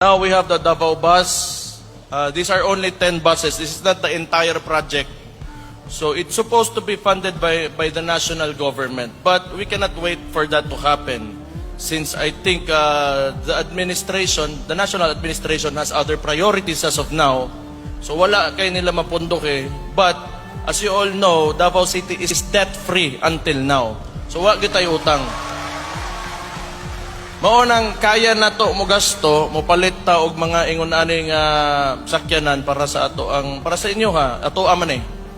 Now we have the Davao bus. These are only 10 buses. This is not the entire project. So it's supposed to be funded by the national government. But we cannot wait for that to happen. Since I think the national administration has other priorities as of now. So wala kayo nila mapundok eh. But as you all know, Davao City is debt-free until now. So wala tayo utang. Maunang kaya na to mo gasto, mo palit ta og mga ingon aning sakyanan para sa inyo ha. Ato aman eh.